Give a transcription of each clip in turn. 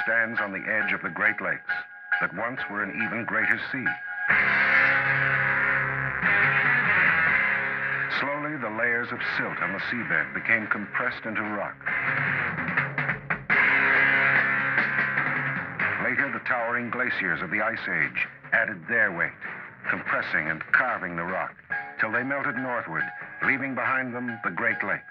stands on the edge of the Great Lakes that once were an even greater sea. Slowly, the layers of silt on the seabed became compressed into rock. Later, the towering glaciers of the Ice Age added their weight, compressing and carving the rock till they melted northward, leaving behind them the Great Lakes.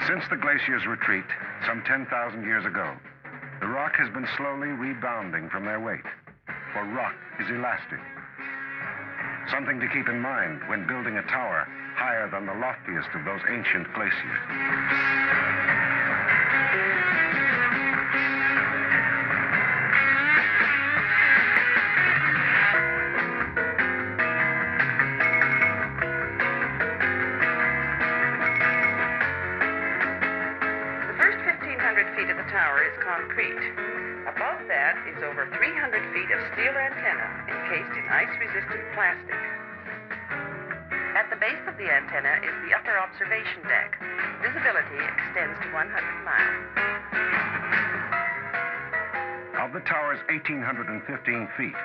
Since the glaciers' retreat, some 10,000 years ago, the rock has been slowly rebounding from their weight, for rock is elastic. Something to keep in mind when building a tower higher than the loftiest of those ancient glaciers. The first 1,500 feet of the tower is concrete. Above that is over 300 feet of steel antenna encased in ice-resistant plastic. At the base of the antenna is the upper observation deck. Visibility extends to 100 miles. Of the tower's 1,815 feet,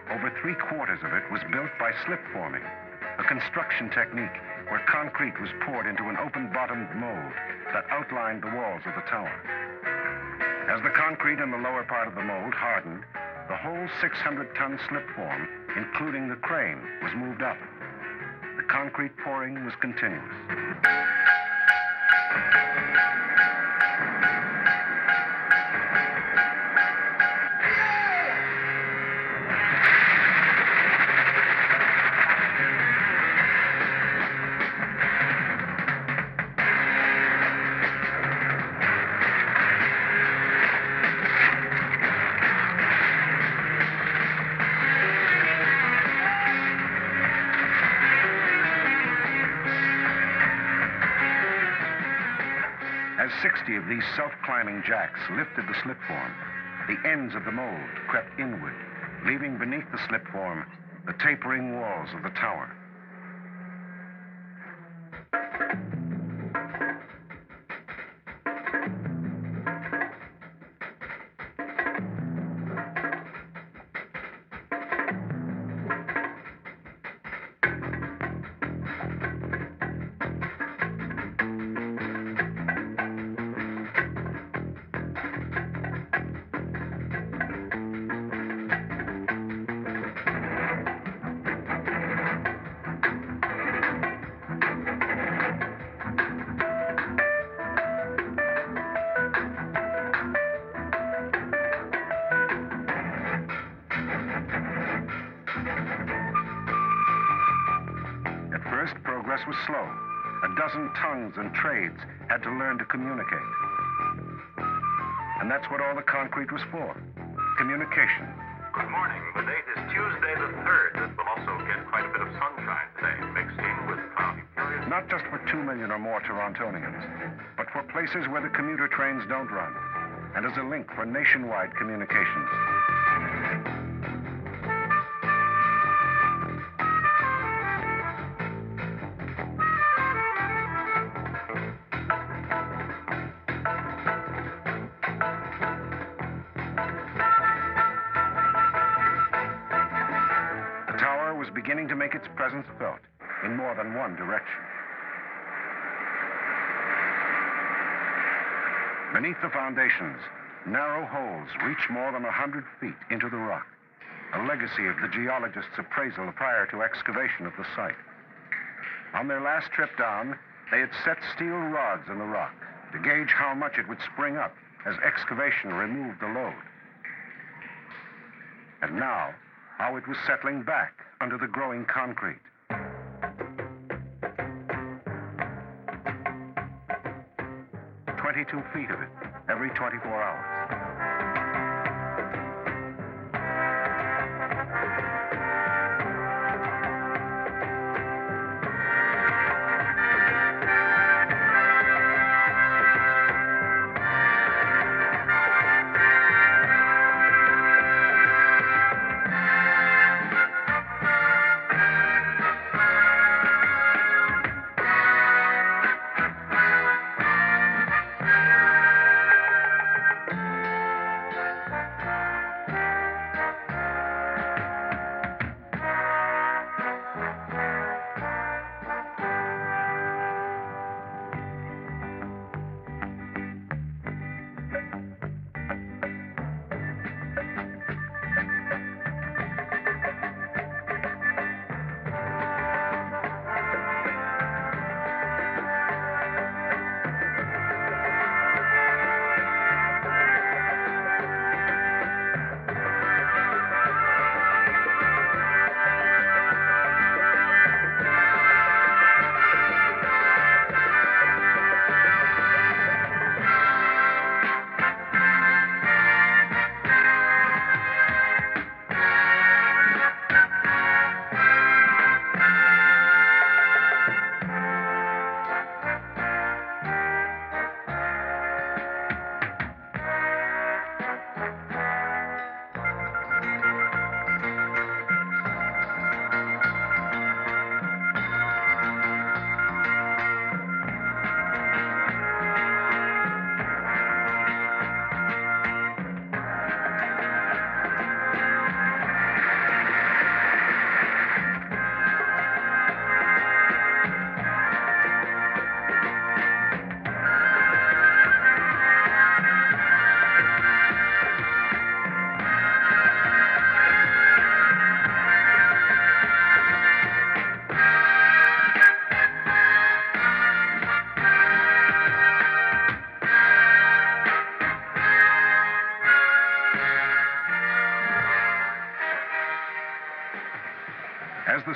over 3/4 of it was built by slipforming, a construction technique where concrete was poured into an open-bottomed mold that outlined the walls of the tower. As the concrete in the lower part of the mold hardened, the whole 600-ton slipform, including the crane, was moved up. The concrete pouring was continuous. As 60 of these self-climbing jacks lifted the slipform, the ends of the mold crept inward, leaving beneath the slipform the tapering walls of the tower. Progress was slow. A dozen tongues and trades had to learn to communicate. And that's what all the concrete was for. Communication. Good morning. The date is Tuesday the 3rd. This will also get quite a bit of sunshine today, mixed in with cloudy periods. Not just for 2 million or more Torontonians, but for places where the commuter trains don't run, and as a link for nationwide communications. Beginning to make its presence felt in more than one direction. Beneath the foundations, narrow holes reach more than 100 feet into the rock, a legacy of the geologist's appraisal prior to excavation of the site. On their last trip down, they had set steel rods in the rock to gauge how much it would spring up as excavation removed the load. And now, how it was settling back under the growing concrete. 22 feet of it every 24 hours.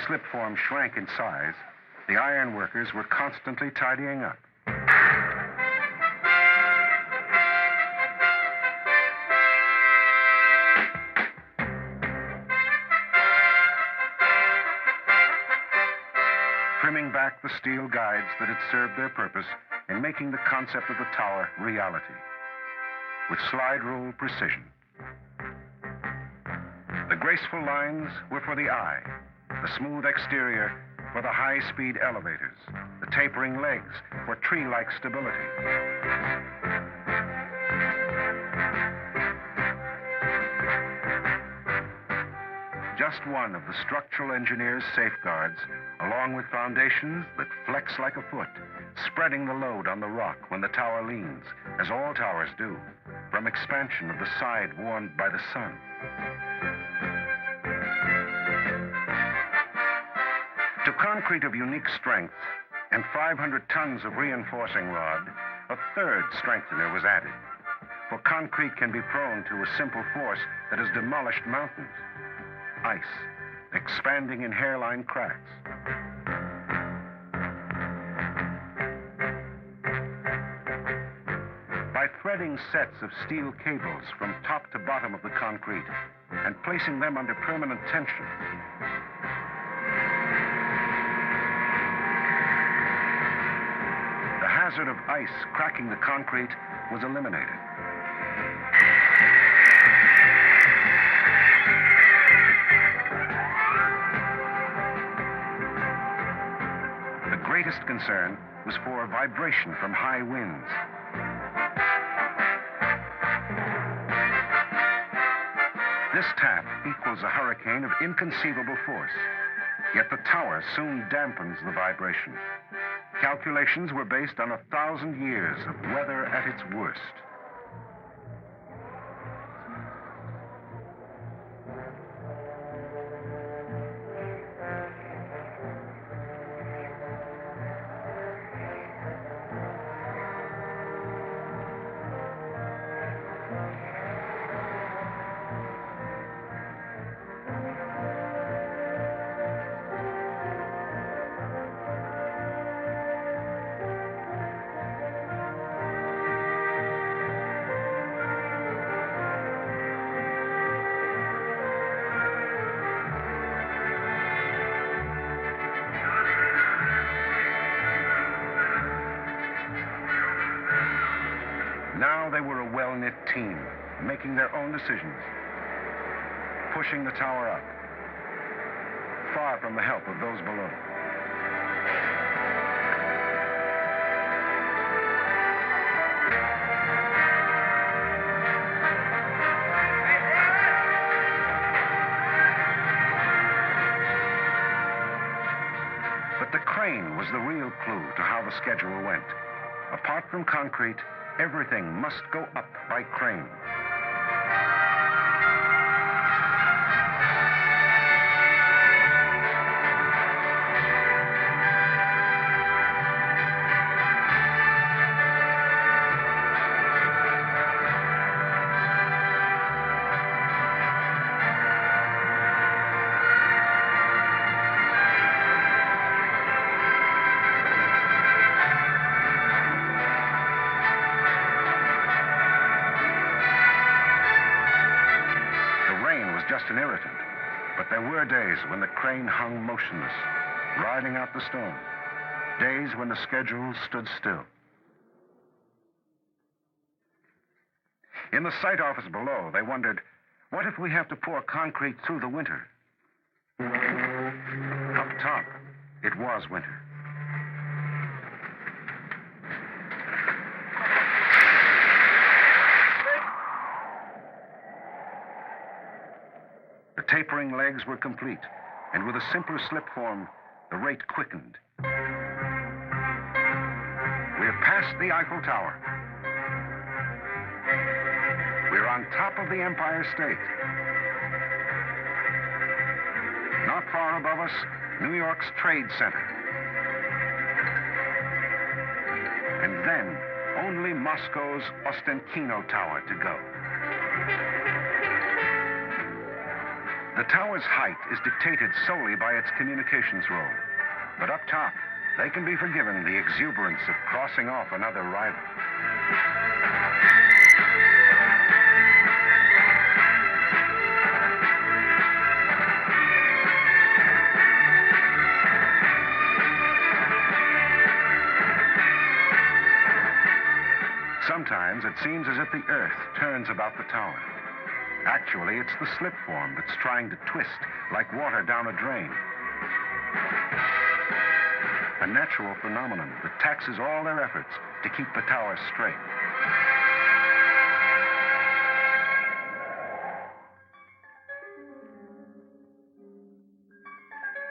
slipform shrank in size, the iron workers were constantly tidying up. Trimming back the steel guides that had served their purpose in making the concept of the tower reality, with slide rule precision. The graceful lines were for the eye, the smooth exterior for the high-speed elevators, the tapering legs for tree-like stability. Just one of the structural engineer's safeguards, along with foundations that flex like a foot, spreading the load on the rock when the tower leans, as all towers do, from expansion of the side warmed by the sun. To concrete of unique strength and 500 tons of reinforcing rod, a third strengthener was added. For concrete can be prone to a simple force that has demolished mountains. Ice, expanding in hairline cracks. By threading sets of steel cables from top to bottom of the concrete and placing them under permanent tension, the hazard of ice cracking the concrete was eliminated. The greatest concern was for vibration from high winds. This tap equals a hurricane of inconceivable force, yet the tower soon dampens the vibration. Calculations were based on 1,000 years of weather at its worst. Now they were a well-knit team, making their own decisions, pushing the tower up, far from the help of those below. But the crane was the real clue to how the schedule went. Apart from concrete, everything must go up by crane. Just an irritant, but there were days when the crane hung motionless, riding out the storm, days when the schedule stood still. In the site office below, they wondered, what if we have to pour concrete through the winter? Up top, it was winter. The tapering legs were complete, and with a simpler slipform, the rate quickened. We're past the Eiffel Tower. We're on top of the Empire State. Not far above us, New York's Trade Center. And then, only Moscow's Ostenkino Tower to go. The tower's height is dictated solely by its communications role. But up top, they can be forgiven the exuberance of crossing off another rival. Sometimes it seems as if the earth turns about the tower. Actually, it's the slipform that's trying to twist like water down a drain. A natural phenomenon that taxes all their efforts to keep the tower straight.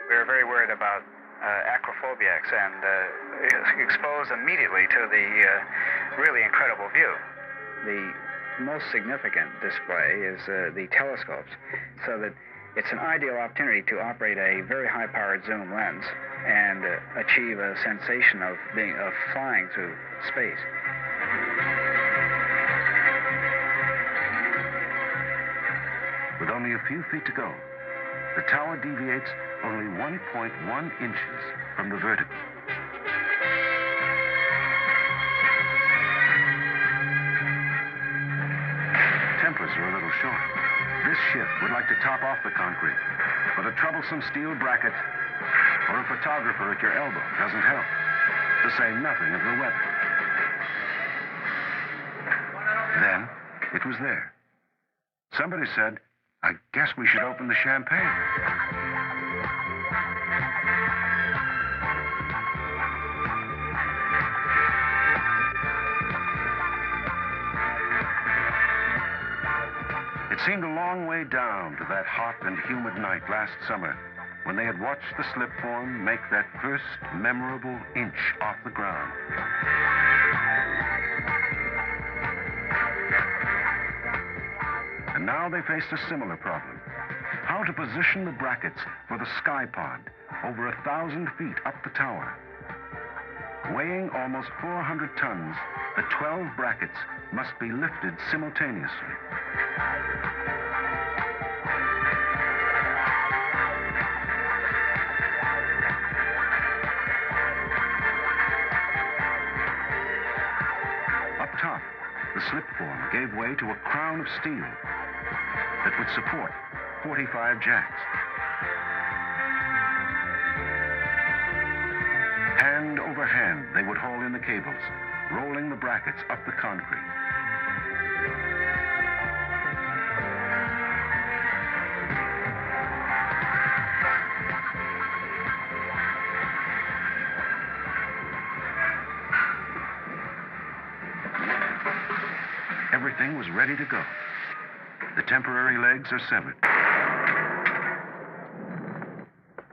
We were very worried about acrophobiacs and exposed immediately to the really incredible view. The most significant display is the telescopes, so that it's an ideal opportunity to operate a very high-powered zoom lens and achieve a sensation of flying through space. With only a few feet to go, the tower deviates only 1.1 inches from the vertical. Tempers are a little short. This shift would like to top off the concrete, but a troublesome steel bracket or a photographer at your elbow doesn't help, to say nothing of the weather. Then, it was there. Somebody said, "I guess we should open the champagne." It seemed a long way down to that hot and humid night last summer when they had watched the slipform make that first memorable inch off the ground. And now they faced a similar problem. How to position the brackets for the sky pod over 1,000 feet up the tower. Weighing almost 400 tons, the 12 brackets must be lifted simultaneously. Up top, the slipform gave way to a crown of steel that would support 45 jacks. Hand over hand, they would haul in the cables, rolling the brackets up the concrete. Everything was ready to go. The temporary legs are severed.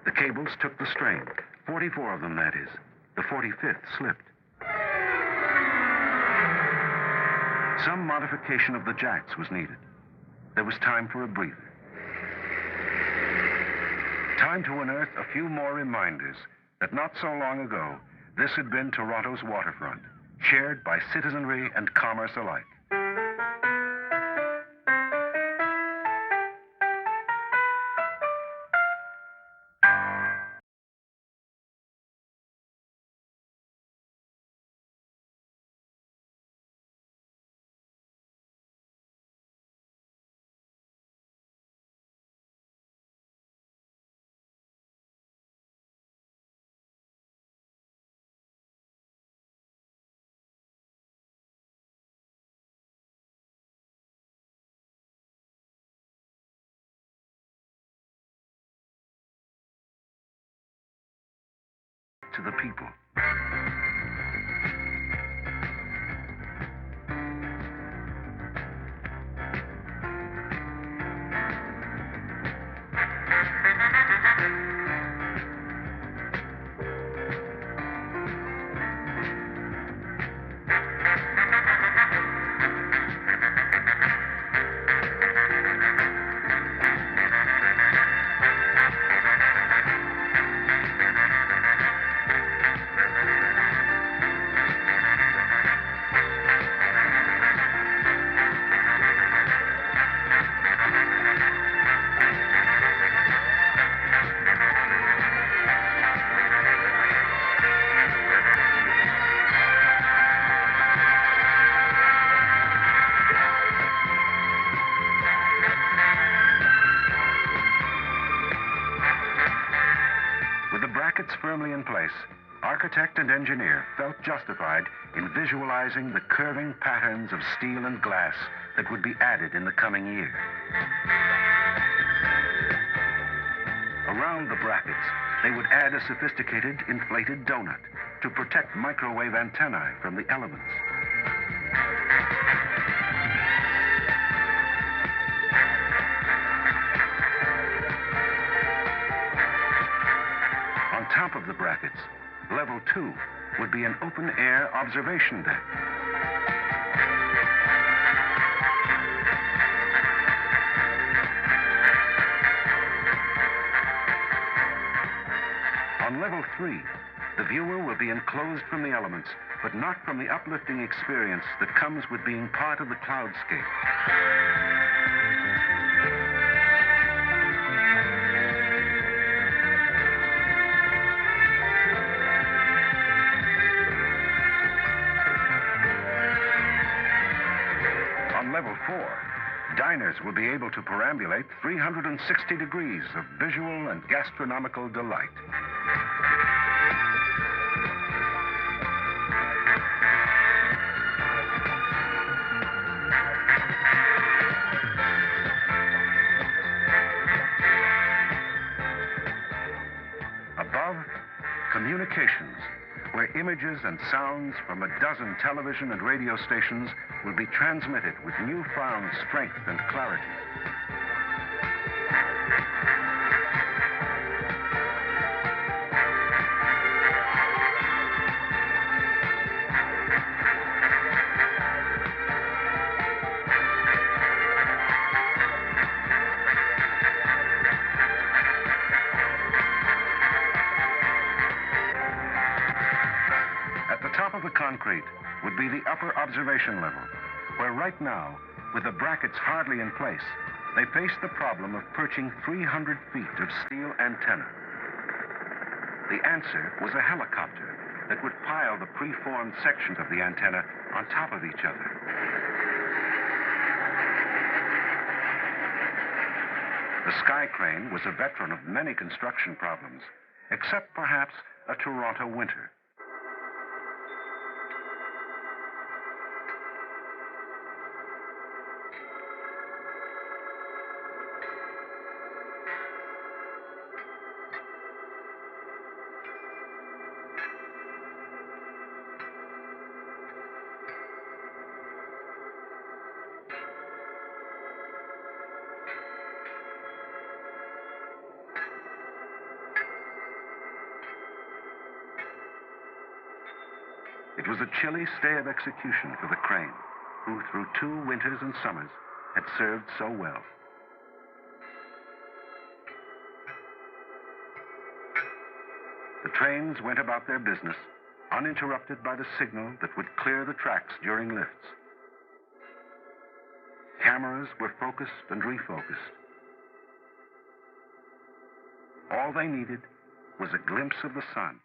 The cables took the strain. 44 of them, that is. The 45th slipped. Some modification of the jacks was needed. There was time for a breather. Time to unearth a few more reminders that not so long ago, this had been Toronto's waterfront, shared by citizenry and commerce alike. To the people. architect and engineer felt justified in visualizing the curving patterns of steel and glass that would be added in the coming year. Around the brackets, they would add a sophisticated inflated donut to protect microwave antennae from the elements. On top of the brackets, level 2 would be an open-air observation deck. On level 3, the viewer will be enclosed from the elements, but not from the uplifting experience that comes with being part of the cloudscape. On level 4, diners will be able to perambulate 360 degrees of visual and gastronomical delight. Above, communications, where images and sounds from a dozen television and radio stations will be transmitted with newfound strength and clarity. Top of the concrete would be the upper observation level, where right now, with the brackets hardly in place, they face the problem of perching 300 feet of steel antenna. The answer was a helicopter that would pile the preformed sections of the antenna on top of each other. The sky crane was a veteran of many construction problems, except perhaps a Toronto winter. It was a chilly stay of execution for the crane, who through 2 winters and summers had served so well. The trains went about their business, uninterrupted by the signal that would clear the tracks during lifts. Cameras were focused and refocused. All they needed was a glimpse of the sun.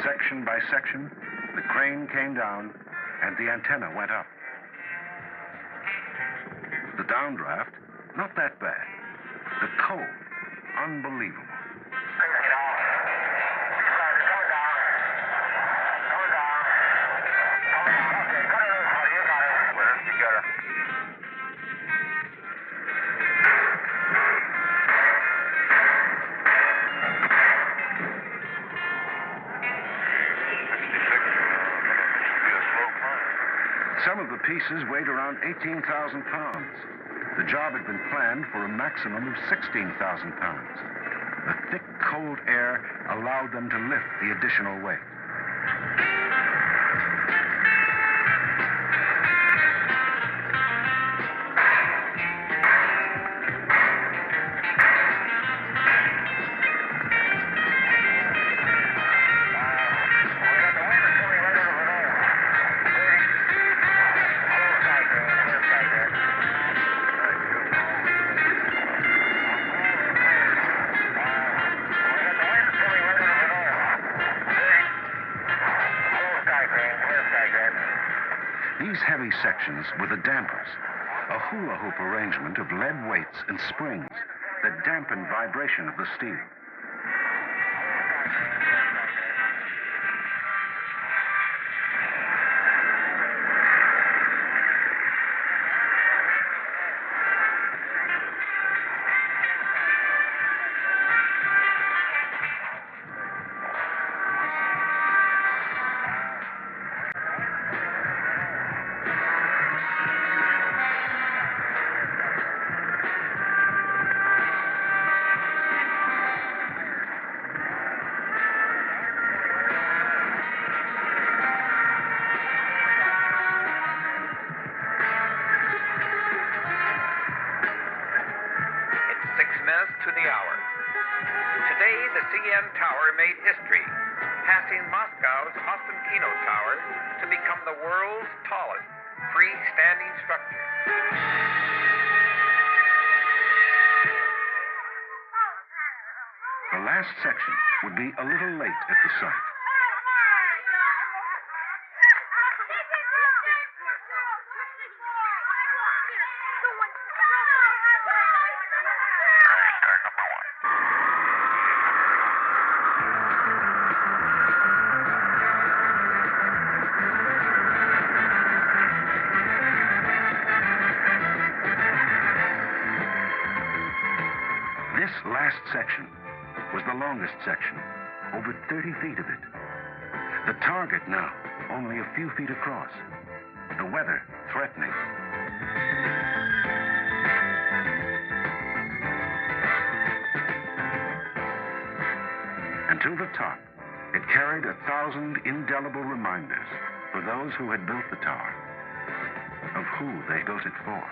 Section by section, the crane came down and the antenna went up. The downdraft, not that bad. The cold, unbelievable. Some of the pieces weighed around 18,000 pounds. The job had been planned for a maximum of 16,000 pounds. The thick, cold air allowed them to lift the additional weight. heavy sections were the dampers, a hula hoop arrangement of lead weights and springs that dampened vibration of the steel. To the hour. Today, the CN Tower made history, passing Moscow's Ostankino Tower to become the world's tallest freestanding structure. The last section would be a little late at the site. This last section was the longest section, over 30 feet of it. The target now only a few feet across. The weather threatening. Until the top, it carried 1,000 indelible reminders for those who had built the tower, of who they built it for.